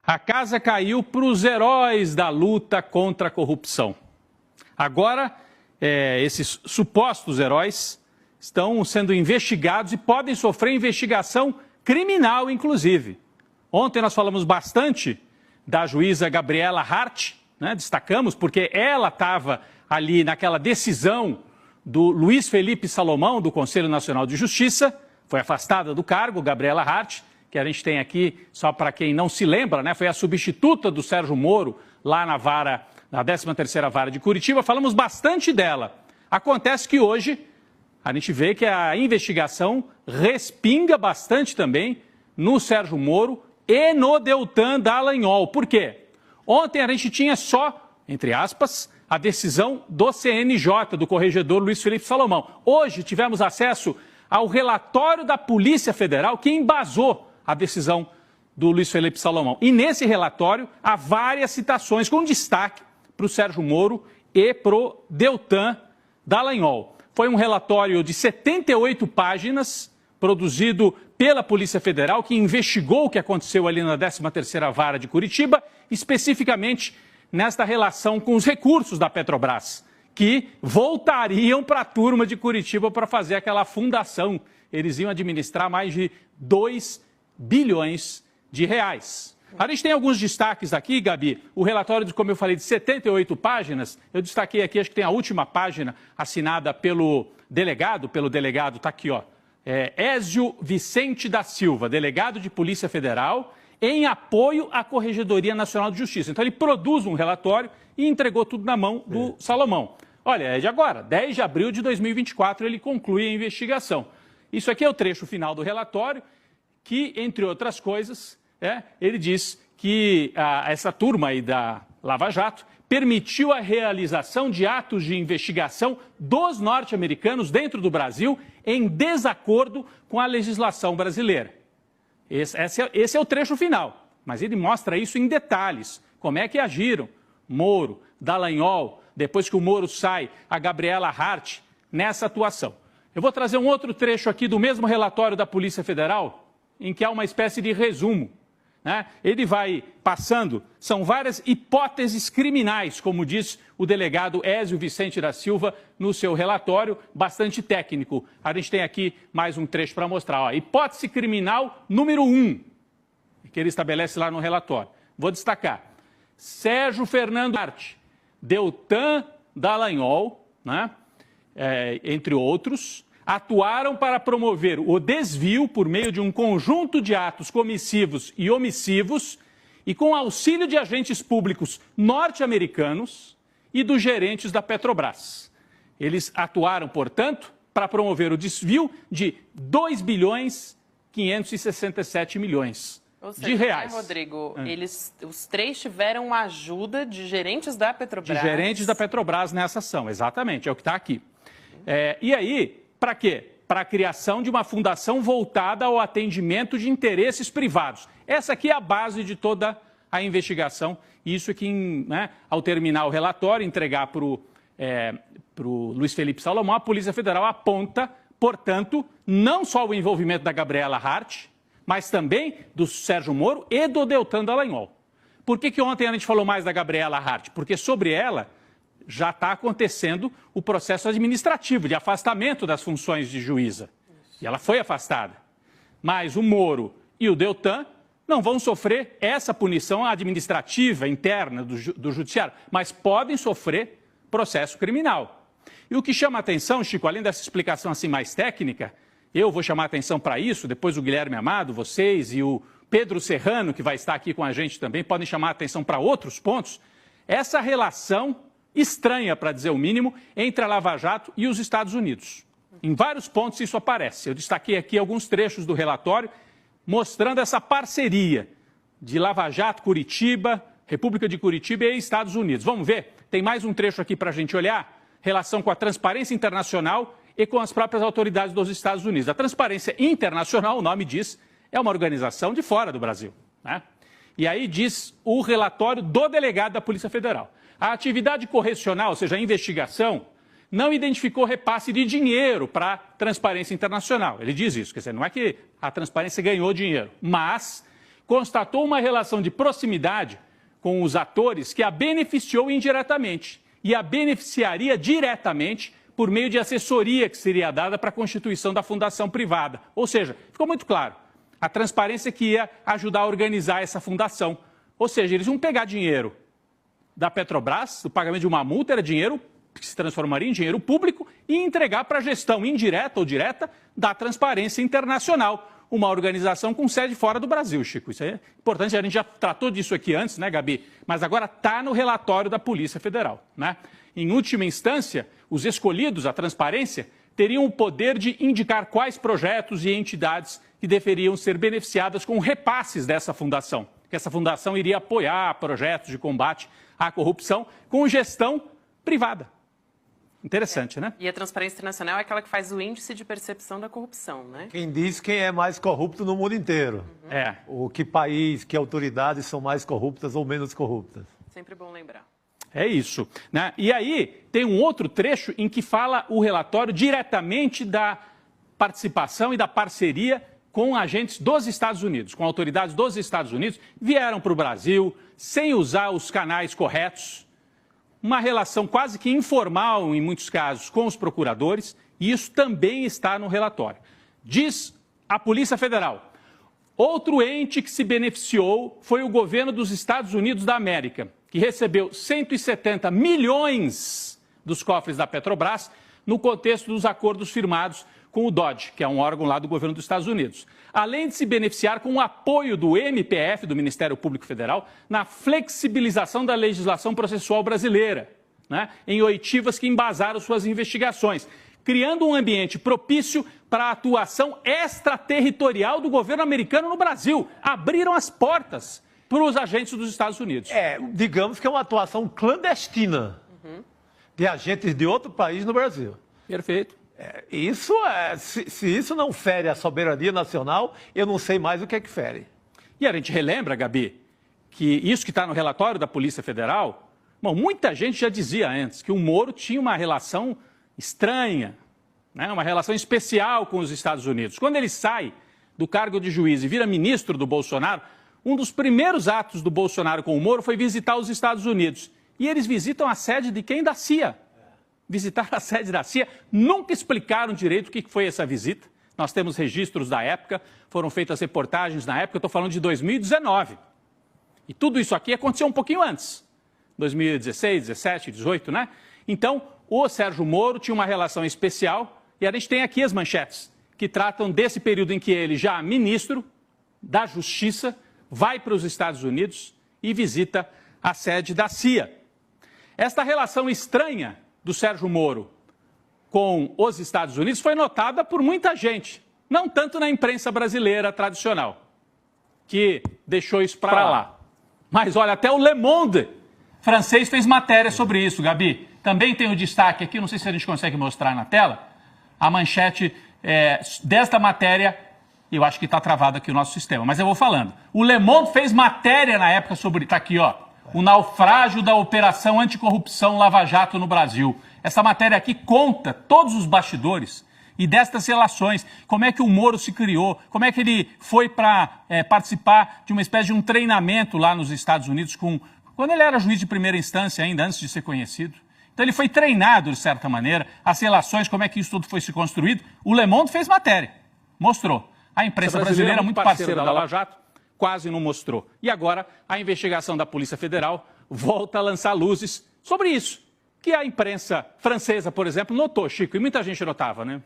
A casa caiu para os heróis da luta contra a corrupção. Agora, esses supostos heróis estão sendo investigados e podem sofrer investigação criminal, inclusive. Ontem nós falamos bastante da juíza Gabriela Hart, né? Destacamos porque ela estava ali naquela decisão do Luiz Felipe Salomão, do Conselho Nacional de Justiça, foi afastada do cargo, Gabriela Hart, que a gente tem aqui, só para quem não se lembra, né? Foi a substituta do Sérgio Moro, lá na 13ª Vara de Curitiba. Falamos bastante dela. Acontece que hoje a gente vê que a investigação respinga bastante também no Sérgio Moro e no Deltan Dallagnol. Por quê? Ontem a gente tinha só, entre aspas, a decisão do CNJ, do corregedor Luiz Felipe Salomão. Hoje tivemos acesso ao relatório da Polícia Federal que embasou a decisão do Luiz Felipe Salomão. E nesse relatório há várias citações com destaque para o Sérgio Moro e para o Deltan Dallagnol. Foi um relatório de 78 páginas, produzido pela Polícia Federal, que investigou o que aconteceu ali na 13ª Vara de Curitiba, especificamente nesta relação com os recursos da Petrobras, que voltariam para a turma de Curitiba para fazer aquela fundação. Eles iam administrar mais de 2 bilhões de reais. A gente tem alguns destaques aqui, Gabi. O relatório, como eu falei, de 78 páginas, eu destaquei aqui, acho que tem a última página assinada pelo delegado, está aqui, ó. Ézio Vicente da Silva, delegado de Polícia Federal, em apoio à Corregedoria Nacional de Justiça. Então ele produz um relatório e entregou tudo na mão do Salomão. Olha, é de agora, 10 de abril de 2024, ele conclui a investigação. Isso aqui é o trecho final do relatório, que, entre outras coisas, ele diz que essa turma aí da Lava Jato permitiu a realização de atos de investigação dos norte-americanos dentro do Brasil em desacordo com a legislação brasileira. Esse é o trecho final, mas ele mostra isso em detalhes. Como é que agiram Moro, Dallagnol, depois que o Moro sai, a Gabriela Hart, nessa atuação. Eu vou trazer um outro trecho aqui do mesmo relatório da Polícia Federal, em que há uma espécie de resumo, né? Ele vai passando, são várias hipóteses criminais, como diz o delegado Ézio Vicente da Silva no seu relatório, bastante técnico. A gente tem aqui mais um trecho para mostrar. Ó, hipótese criminal número 1, que ele estabelece lá no relatório. Vou destacar. Sérgio Fernando Hart, Deltan Dallagnol, né? Entre outros, atuaram para promover o desvio por meio de um conjunto de atos comissivos e omissivos e com auxílio de agentes públicos norte-americanos e dos gerentes da Petrobras. Eles atuaram, portanto, para promover o desvio de 2 bilhões 567 milhões de reais. Né, Rodrigo, os três tiveram ajuda de gerentes da Petrobras. De gerentes da Petrobras nessa ação, exatamente, é o que está aqui. E aí, para quê? Para a criação de uma fundação voltada ao atendimento de interesses privados. Essa aqui é a base de toda a investigação. Isso que, né, ao terminar o relatório, entregar para o Luiz Felipe Salomão, a Polícia Federal aponta, portanto, não só o envolvimento da Gabriela Hart, mas também do Sérgio Moro e do Deltan Dallagnol. Por que ontem a gente falou mais da Gabriela Hart? Porque sobre ela já está acontecendo o processo administrativo de afastamento das funções de juíza. E ela foi afastada. Mas o Moro e o Deltan não vão sofrer essa punição administrativa interna do judiciário, mas podem sofrer processo criminal. E o que chama a atenção, Chico, além dessa explicação assim mais técnica, eu vou chamar a atenção para isso, depois o Guilherme Amado, vocês e o Pedro Serrano, que vai estar aqui com a gente também, podem chamar a atenção para outros pontos, essa relação estranha, para dizer o mínimo, entre a Lava Jato e os Estados Unidos. Em vários pontos isso aparece. Eu destaquei aqui alguns trechos do relatório mostrando essa parceria de Lava Jato, Curitiba, República de Curitiba e Estados Unidos. Vamos ver? Tem mais um trecho aqui para a gente olhar. Relação com a transparência internacional e com as próprias autoridades dos Estados Unidos. A transparência internacional, o nome diz, é uma organização de fora do Brasil, né? E aí diz o relatório do delegado da Polícia Federal. A atividade correcional, ou seja, a investigação, não identificou repasse de dinheiro para a Transparência Internacional. Ele diz isso, quer dizer, não é que a Transparência ganhou dinheiro, mas constatou uma relação de proximidade com os atores que a beneficiou indiretamente e a beneficiaria diretamente por meio de assessoria que seria dada para a constituição da fundação privada. Ou seja, ficou muito claro, a transparência que ia ajudar a organizar essa fundação. Ou seja, eles iam pegar dinheiro da Petrobras, o pagamento de uma multa era dinheiro que se transformaria em dinheiro público e entregar para a gestão indireta ou direta da Transparência Internacional, uma organização com sede fora do Brasil, Chico. Isso é importante, a gente já tratou disso aqui antes, né, Gabi? Mas agora está no relatório da Polícia Federal, né? Em última instância, os escolhidos, a transparência, teriam o poder de indicar quais projetos e entidades que deveriam ser beneficiadas com repasses dessa fundação. Que essa fundação iria apoiar projetos de combate à corrupção com gestão privada. Interessante, né? E a Transparência Internacional é aquela que faz o índice de percepção da corrupção, né? Quem diz quem é mais corrupto no mundo inteiro. É. O que país, que autoridades são mais corruptas ou menos corruptas. Sempre bom lembrar. É isso, né? E aí tem um outro trecho em que fala o relatório diretamente da participação e da parceria com agentes dos Estados Unidos, com autoridades dos Estados Unidos, vieram para o Brasil sem usar os canais corretos, uma relação quase que informal, em muitos casos, com os procuradores, e isso também está no relatório. Diz a Polícia Federal, outro ente que se beneficiou foi o governo dos Estados Unidos da América, que recebeu 170 milhões dos cofres da Petrobras no contexto dos acordos firmados com o DOD, que é um órgão lá do governo dos Estados Unidos. Além de se beneficiar com o apoio do MPF, do Ministério Público Federal, na flexibilização da legislação processual brasileira, né, em oitivas que embasaram suas investigações, criando um ambiente propício para a atuação extraterritorial do governo americano no Brasil. Abriram as portas para os agentes dos Estados Unidos. Digamos que é uma atuação clandestina de agentes de outro país no Brasil. Perfeito. Se isso não fere a soberania nacional, eu não sei mais o que é que fere. E a gente relembra, Gabi, que isso que está no relatório da Polícia Federal, bom, muita gente já dizia antes que o Moro tinha uma relação estranha, né, uma relação especial com os Estados Unidos. Quando ele sai do cargo de juiz e vira ministro do Bolsonaro, um dos primeiros atos do Bolsonaro com o Moro foi visitar os Estados Unidos. E eles visitam a sede de quem? Da CIA. Visitaram a sede da CIA, nunca explicaram direito o que foi essa visita. Nós temos registros da época, foram feitas reportagens na época, eu estou falando de 2019. E tudo isso aqui aconteceu um pouquinho antes, 2016, 17, 18, né? Então, o Sérgio Moro tinha uma relação especial e a gente tem aqui as manchetes, que tratam desse período em que ele, já ministro da Justiça, vai para os Estados Unidos e visita a sede da CIA. Esta relação estranha do Sérgio Moro com os Estados Unidos foi notada por muita gente, não tanto na imprensa brasileira tradicional, que deixou isso para lá. Mas olha, até o Le Monde francês fez matéria sobre isso, Gabi. Também tem o destaque aqui, não sei se a gente consegue mostrar na tela, a manchete desta matéria, eu acho que está travado aqui o nosso sistema, mas eu vou falando. O Le Monde fez matéria na época sobre, está aqui, ó, o naufrágio da Operação Anticorrupção Lava Jato no Brasil. Essa matéria aqui conta todos os bastidores e destas relações, como é que o Moro se criou, como é que ele foi para participar de uma espécie de um treinamento lá nos Estados Unidos, quando ele era juiz de primeira instância ainda, antes de ser conhecido. Então ele foi treinado, de certa maneira, as relações, como é que isso tudo foi se construído. O Le Monde fez matéria, mostrou. A imprensa brasileira é muito parceira da Lava Jato, quase não mostrou. E agora a investigação da Polícia Federal volta a lançar luzes sobre isso, que a imprensa francesa, por exemplo, notou, Chico, e muita gente notava, né?